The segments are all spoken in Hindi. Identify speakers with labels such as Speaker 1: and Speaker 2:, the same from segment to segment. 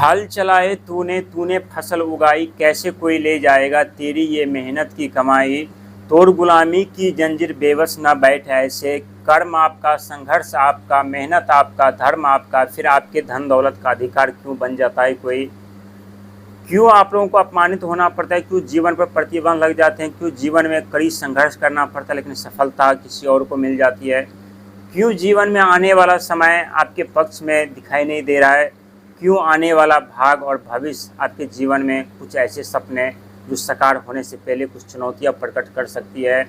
Speaker 1: हल चलाए तूने तूने फसल उगाई, कैसे कोई ले जाएगा तेरी ये मेहनत की कमाई। तोड़ गुलामी की जंजीर बेबस ना बैठ ऐसे, कर्म आपका, संघर्ष आपका, मेहनत आपका, धर्म आपका, फिर आपके धन दौलत का अधिकार क्यों बन जाता है कोई। क्यों आप लोगों को अपमानित होना पड़ता है, क्यों जीवन पर प्रतिबंध लग जाते हैं, क्यों जीवन में कड़ी संघर्ष करना पड़ता है लेकिन सफलता किसी और को मिल जाती है। क्यों जीवन में आने वाला समय आपके पक्ष में दिखाई नहीं दे रहा है। क्यों आने वाला भाग और भविष्य आपके जीवन में कुछ ऐसे सपने जो साकार होने से पहले कुछ चुनौतियां प्रकट कर सकती है।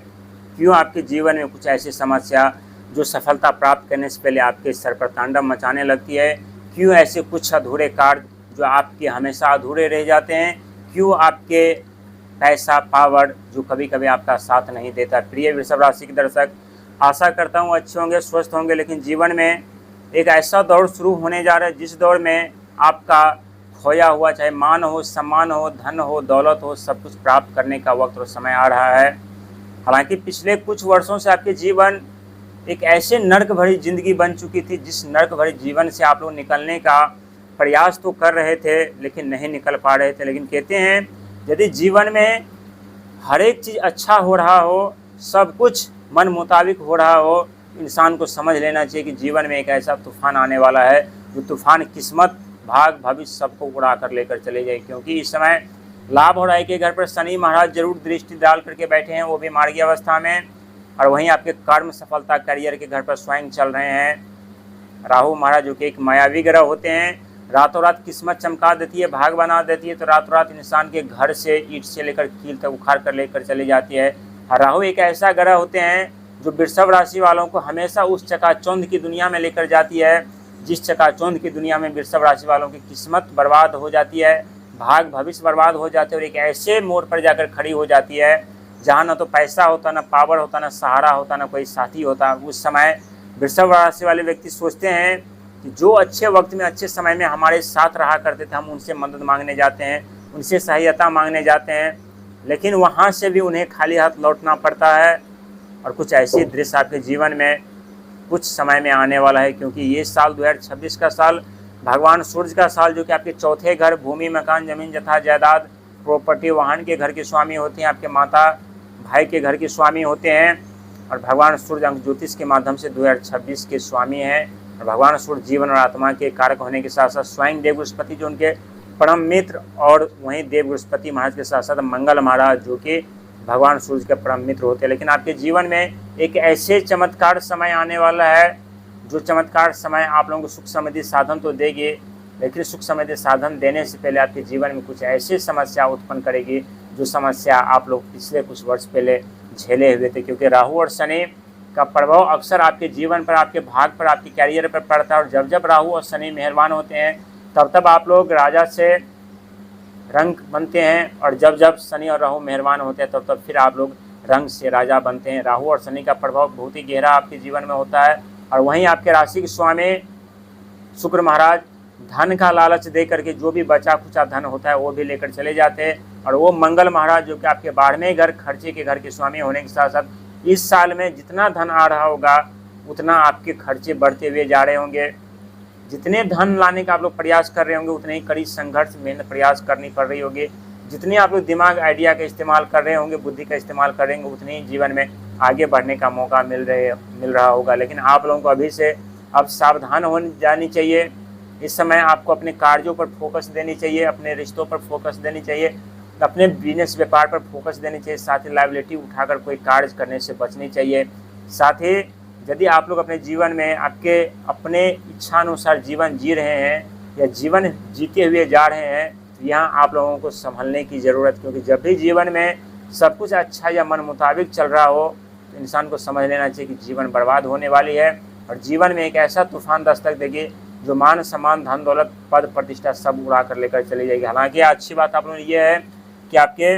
Speaker 1: क्यों आपके जीवन में कुछ ऐसी समस्या जो सफलता प्राप्त करने से पहले आपके सर पर तांडव मचाने लगती है। क्यों ऐसे कुछ अधूरे कार्य जो आपके हमेशा अधूरे रह जाते हैं। क्यों आपके पैसा पावर जो कभी कभी आपका साथ नहीं देता। प्रिय वृषभ राशि के दर्शक, आशा करता हूँ अच्छे होंगे, स्वस्थ होंगे, लेकिन जीवन में एक ऐसा दौर शुरू होने जा रहा है जिस दौर में आपका खोया हुआ चाहे मान हो, सम्मान हो, धन हो, दौलत हो, सब कुछ प्राप्त करने का वक्त और समय आ रहा है। हालांकि पिछले कुछ वर्षों से आपके जीवन एक ऐसे नर्क भरी जिंदगी बन चुकी थी जिस नर्क भरी जीवन से आप लोग निकलने का प्रयास तो कर रहे थे लेकिन नहीं निकल पा रहे थे। लेकिन कहते हैं यदि जीवन में हर एक चीज़ अच्छा हो रहा हो, सब कुछ मन मुताबिक हो रहा हो, इंसान को समझ लेना चाहिए कि जीवन में एक ऐसा तूफान आने वाला है जो तूफान किस्मत, भाग, भविष्य सबको उड़ा कर लेकर चले जाए। क्योंकि इस समय लाभ और आय के घर पर शनि महाराज जरूर दृष्टि डाल करके बैठे हैं, वो भी मार्गी अवस्था में। और वहीं आपके कर्म, सफलता, करियर के घर पर स्वयं चल रहे हैं। राहु महाराज जो कि एक मायावी ग्रह होते हैं, रातों रात किस्मत चमका देती है, भाग बना देती है, तो रातों रात इंसान के घर से ईंट से लेकर कील तक उखाड़ कर लेकर चली जाती है। राहु एक ऐसा ग्रह होते हैं जो वृषभ राशि वालों को हमेशा उस चकाचौंध की दुनिया में लेकर जाती है जिस चकाचौंध की दुनिया में वृषभ राशि वालों की किस्मत बर्बाद हो जाती है, भाग भविष्य बर्बाद हो जाते हैं और एक ऐसे मोड़ पर जाकर खड़ी हो जाती है जहाँ ना तो पैसा होता, ना पावर होता, ना सहारा होता, ना कोई साथी होता। उस समय वृषभ राशि वाले व्यक्ति सोचते हैं कि जो अच्छे वक्त में, अच्छे समय में हमारे साथ रहा करते थे, हम उनसे मदद मांगने जाते हैं, उनसे सहायता मांगने जाते हैं, लेकिन वहाँ से भी उन्हें खाली हाथ लौटना पड़ता है। और कुछ ऐसे दृश्य आपके जीवन में कुछ समय में आने वाला है। क्योंकि ये साल 2026 का साल भगवान सूर्य का साल, जो कि आपके चौथे घर, भूमि, मकान, जमीन, जथा जायदाद, प्रॉपर्टी, वाहन के घर के स्वामी होते हैं, आपके माता भाई के घर के स्वामी होते हैं। और भगवान सूर्य अंक ज्योतिष के माध्यम से 2026 के स्वामी हैं। और भगवान सूर्य जीवन और आत्मा के कारक होने के साथ साथ स्वयं देव बृहस्पति जो उनके परम मित्र, और वहीं देव बृहस्पति महाराज के साथ साथ मंगल महाराज जो कि भगवान सूर्य के परम मित्र होते हैं। लेकिन आपके जीवन में एक ऐसे चमत्कार समय आने वाला है जो चमत्कार समय आप लोगों को सुख समृद्धि साधन तो देगी, लेकिन सुख समृद्धि साधन देने से पहले आपके जीवन में कुछ ऐसी समस्या उत्पन्न करेगी जो समस्या आप लोग पिछले कुछ वर्ष पहले झेले हुए थे। क्योंकि राहु और शनि का प्रभाव अक्सर आपके जीवन पर, आपके भाग पर, आपके कैरियर पर पड़ता है। और जब जब राहु और शनि मेहरबान होते हैं तब तब आप लोग राजा से रंग बनते हैं, और जब जब शनि और राहु मेहरबान होते हैं तब तब फिर आप लोग रंग से राजा बनते हैं। राहु और शनि का प्रभाव बहुत ही गहरा आपके जीवन में होता है। और वहीं आपके राशि के स्वामी शुक्र महाराज धन का लालच दे करके जो भी बचा खुचा धन होता है वो भी लेकर चले जाते हैं। और वो मंगल महाराज जो कि आपके 12वें घर, खर्चे के घर के स्वामी होने के साथ साथ इस साल में जितना धन आ रहा होगा उतना आपके खर्चे बढ़ते हुए जा रहे होंगे। जितने धन लाने का आप लोग प्रयास कर रहे होंगे उतने ही कड़ी संघर्ष, मेहनत, प्रयास करनी पड़ रही होगी। जितने आप लोग दिमाग, आइडिया का इस्तेमाल कर रहे होंगे, बुद्धि का इस्तेमाल कर रहे होंगे, उतने ही जीवन में आगे बढ़ने का मौका मिल रहा होगा। लेकिन आप लोगों को अभी से अब सावधान हो जानी चाहिए। इस समय आपको अपने कार्यों पर फोकस देनी चाहिए, अपने रिश्तों पर फोकस देनी चाहिए, अपने बिजनेस व्यापार पर फोकस देनी चाहिए। साथ ही लायबिलिटी उठाकर कोई कार्य करने से बचनी चाहिए। साथ ही यदि आप लोग अपने जीवन में आपके अपने इच्छानुसार जीवन जी रहे हैं या जीवन जीते हुए जा रहे हैं, तो यहाँ आप लोगों को संभलने की ज़रूरत। क्योंकि जब भी जीवन में सब कुछ अच्छा या मन मुताबिक चल रहा हो तो इंसान को समझ लेना चाहिए कि जीवन बर्बाद होने वाली है और जीवन में एक ऐसा तूफान दस्तक देगी जो मान, सम्मान, धन, दौलत, पद, प्रतिष्ठा सब उड़ा कर लेकर चली जाएगी। हालांकि अच्छी बात आप लोगों ने ये है कि आपके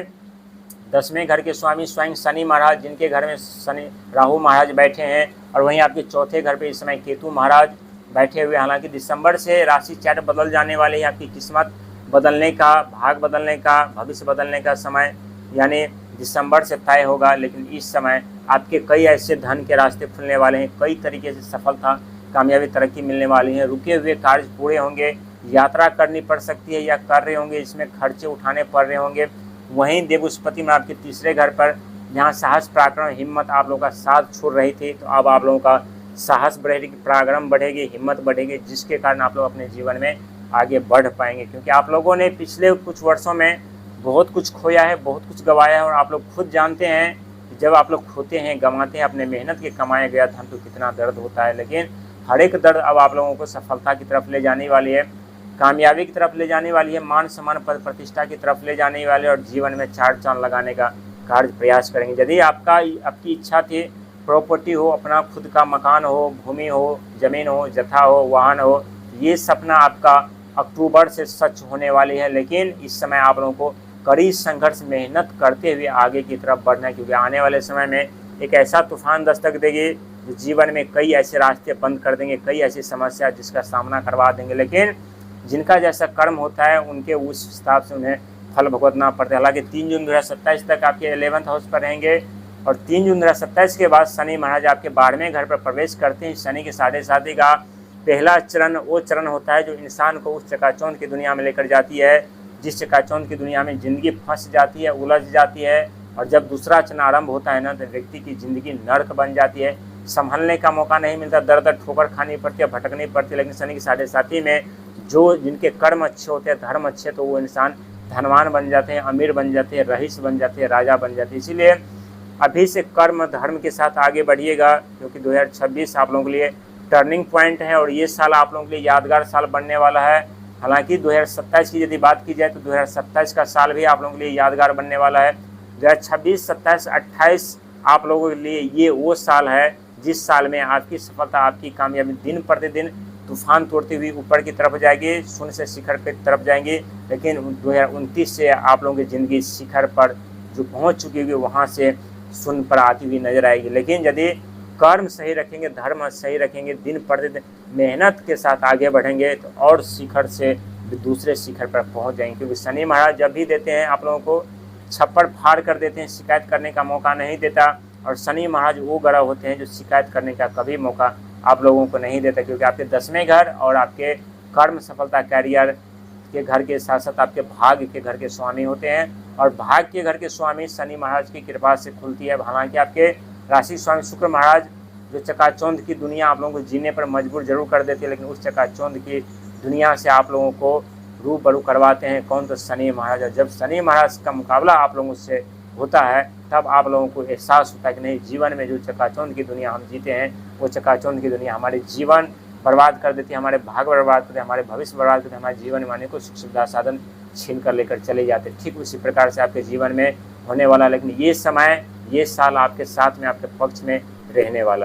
Speaker 1: 10वें घर के स्वामी स्वयं शनि महाराज, जिनके घर में शनि राहु महाराज बैठे हैं, और वहीं आपके चौथे घर पे इस समय केतु महाराज बैठे हुए। हालांकि दिसंबर से राशि चार्ट बदल जाने वाली है। आपकी किस्मत बदलने का, भाग बदलने का, भविष्य बदलने का समय यानी दिसंबर से तय होगा। लेकिन इस समय आपके कई ऐसे धन के रास्ते खुलने वाले हैं, कई तरीके से सफलता, कामयाबी, तरक्की मिलने वाली है। रुके हुए कार्य पूरे होंगे, यात्रा करनी पड़ सकती है या कर रहे होंगे, इसमें खर्चे उठाने पड़ रहे होंगे। वहीं देवस्पति में आपके तीसरे घर पर जहाँ साहस पराक्रम हिम्मत आप लोगों का साथ छोड़ रही थी, तो अब आप लोगों का साहस बढ़ेगी, पराक्रम बढ़ेगी, हिम्मत बढ़ेगी, जिसके कारण आप लोग अपने जीवन में आगे बढ़ पाएंगे। क्योंकि आप लोगों ने पिछले कुछ वर्षों में बहुत कुछ खोया है, बहुत कुछ गंवाया है, और आप लोग खुद जानते हैं कि जब आप लोग खोते हैं, गंवाते हैं अपने मेहनत के कमाया गया धन, तो कितना दर्द होता है। लेकिन हर एक दर्द अब आप लोगों को सफलता की तरफ ले जाने वाली है, कामयाबी की तरफ ले जाने वाली है, मान सम्मान पद प्रतिष्ठा की तरफ ले जाने वाली है, और जीवन में चार चांद लगाने का कार्य प्रयास करेंगे। यदि आपकी इच्छा थी प्रॉपर्टी हो, अपना खुद का मकान हो, भूमि हो, जमीन हो, जथा हो, वाहन हो, ये सपना आपका अक्टूबर से सच होने वाली है। लेकिन इस समय आप लोगों को कड़ी संघर्ष मेहनत करते हुए आगे की तरफ बढ़ना है, क्योंकि आने वाले समय में एक ऐसा तूफान दस्तक देगी जो जीवन में कई ऐसे रास्ते बंद कर देंगे, कई ऐसी समस्या जिसका सामना करवा देंगे। लेकिन जिनका जैसा कर्म होता है उनके उस हिसाब से उन्हें फल भुगतना पड़ता है। हालांकि 3 जून 2027 तक आपके 11th हाउस पर रहेंगे, और 3 जून 2027 के बाद शनि महाराज आपके 12वें घर पर प्रवेश करते हैं। शनि के 7.5 का पहला चरण वो चरण होता है जो इंसान को उस चकाचौंध की दुनिया में लेकर जाती है, जिस चकाचौंध की दुनिया में ज़िंदगी फंस जाती है, उलझ जाती है। और जब दूसरा चरण आरंभ होता है ना, तो व्यक्ति की ज़िंदगी नर्क बन जाती है, संभलने का मौका नहीं मिलता, दर दर ठोकर खानी पड़ती है, भटकनी पड़ती है। लेकिन शनि की 7.5 में जो जिनके कर्म अच्छे होते हैं, धर्म अच्छे, तो वो इंसान धनवान बन जाते हैं, अमीर बन जाते हैं, रईस बन जाते हैं, राजा बन जाते हैं। इसीलिए अभी से कर्म धर्म के साथ आगे बढ़िएगा, क्योंकि 2026 आप लोगों के लिए टर्निंग पॉइंट है, और ये साल आप लोगों के लिए यादगार साल बनने वाला है। हालांकि 2027 की यदि बात की जाए तो 2027 का साल भी आप लोगों के लिए यादगार बनने वाला है। 2026, 27, 28 आप लोगों के लिए ये वो साल है जिस साल में आपकी सफलता, आपकी कामयाबी दिन प्रतिदिन तूफान तोड़ती हुई ऊपर की तरफ जाएगी, शून्य से शिखर की तरफ जाएंगी। लेकिन 2029 से आप लोगों की ज़िंदगी शिखर पर जो पहुंच चुकी होगी, वहां से शून्य पर आती हुई नजर आएगी। लेकिन यदि कर्म सही रखेंगे, धर्म सही रखेंगे, दिन प्रतिदिन मेहनत के साथ आगे बढ़ेंगे, तो और शिखर से दूसरे शिखर पर पहुंच जाएंगे। क्योंकि शनि महाराज जब भी देते हैं आप लोगों को, छप्पर फाड़ कर देते हैं, शिकायत करने का मौका नहीं देता। और शनि महाराज वो ग्रह होते हैं जो शिकायत करने का कभी मौका आप लोगों को नहीं देता, क्योंकि आपके 10वें घर और आपके कर्म सफलता कैरियर के घर के साथ साथ आपके भाग्य के घर के स्वामी होते हैं। और भाग्य के घर के स्वामी शनि महाराज की कृपा से खुलती है। हालांकि आपके राशि स्वामी शुक्र महाराज जो चकाचौंध की दुनिया आप लोगों को जीने पर मजबूर जरूर कर देती है, लेकिन उस चकाचौंध की दुनिया से आप लोगों को रूबरू करवाते हैं कौन? तो शनि महाराज। और जब शनि महाराज का मुकाबला आप लोगों से होता है, तब आप लोगों को एहसास होता है कि नहीं, जीवन में जो चकाचौंध की दुनिया हम जीते हैं, वो चकाचौंध की दुनिया हमारे जीवन बर्बाद कर देती है, हमारे भाग्य बर्बाद करते हैं, हमारे भविष्य बर्बाद करते हैं, हमारे जीवन में आने को सुख सुविधा साधन छीन कर लेकर चले जाते हैं। ठीक उसी प्रकार से आपके जीवन में होने वाला। लेकिन ये समय, ये साल आपके साथ में, आपके पक्ष में रहने वाला है।